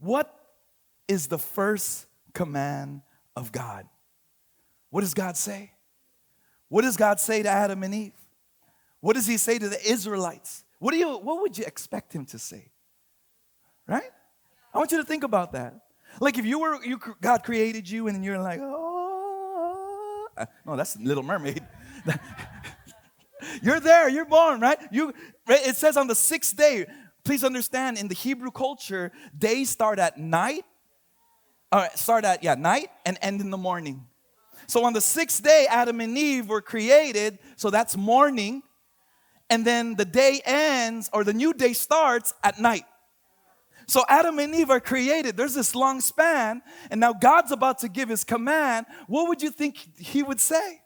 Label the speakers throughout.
Speaker 1: What is the first command of God? What does God say? What does God say to Adam and Eve? What does he say to the Israelites? What would you expect him to say? Right? I want you to think about that. Like if God created you and you're like, oh, no, that's Little Mermaid. You're there, you're born, right? It says on the sixth day. Please understand, in the Hebrew culture, days start at night. Night and end in the morning. So on the sixth day, Adam and Eve were created, so that's morning. And then the day ends, or the new day starts at night. So Adam and Eve are created. There's this long span, and now God's about to give his command. What would you think he would say?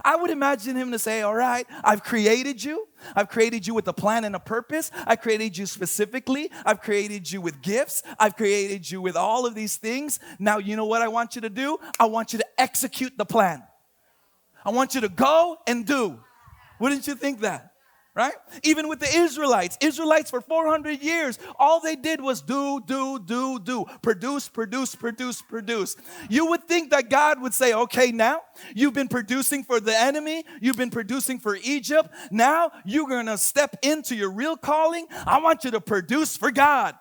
Speaker 1: I would imagine him to say, all right, I've created you. I've created you with a plan and a purpose. I created you specifically. I've created you with gifts. I've created you with all of these things. Now, you know what I want you to do? I want you to execute the plan. I want you to go and do. Wouldn't you think that? Right? Even with the Israelites for 400 years, all they did was do. Produce. You would think that God would say, okay, now you've been producing for the enemy. You've been producing for Egypt. Now you're going to step into your real calling. I want you to produce for God.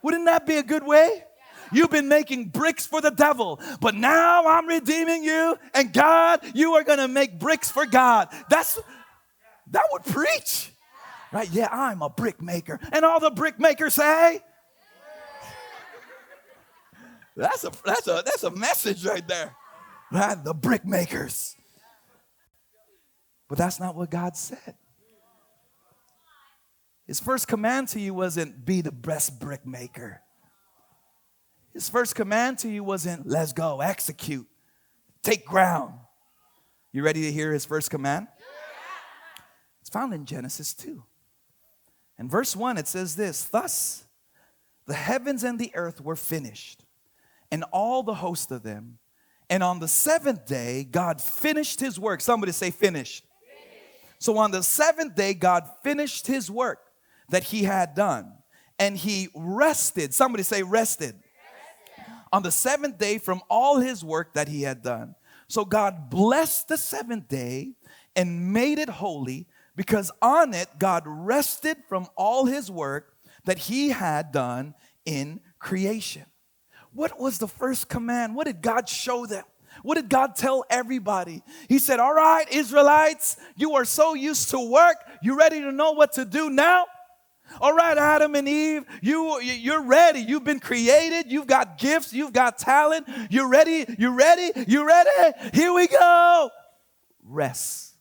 Speaker 1: Wouldn't that be a good way? You've been making bricks for the devil, but now I'm redeeming you, and God, you are going to make bricks for God. That would preach, right? Yeah, I'm a brick maker. And all the brick makers say, that's a message right there, right? The brick makers. But that's not what God said. His first command to you wasn't be the best brick maker. His first command to you wasn't let's go, execute, take ground. You ready to hear his first command? It's found in Genesis 2. In verse 1, it says this: thus the heavens and the earth were finished, and all the host of them. And on the seventh day, God finished his work. Somebody say finished. So on the seventh day, God finished his work that he had done. And he rested. Somebody say rested. On the seventh day from all his work that he had done. So God blessed the seventh day and made it holy, because on it God rested from all his work that he had done in creation. What was the first command? What did God show them? What did God tell everybody? He said, all right, Israelites, you are so used to work. You ready to know what to do now? All right, Adam and Eve, you're ready. You've been created. You've got gifts. You've got talent. You ready? You ready? You ready? Here we go. Rest.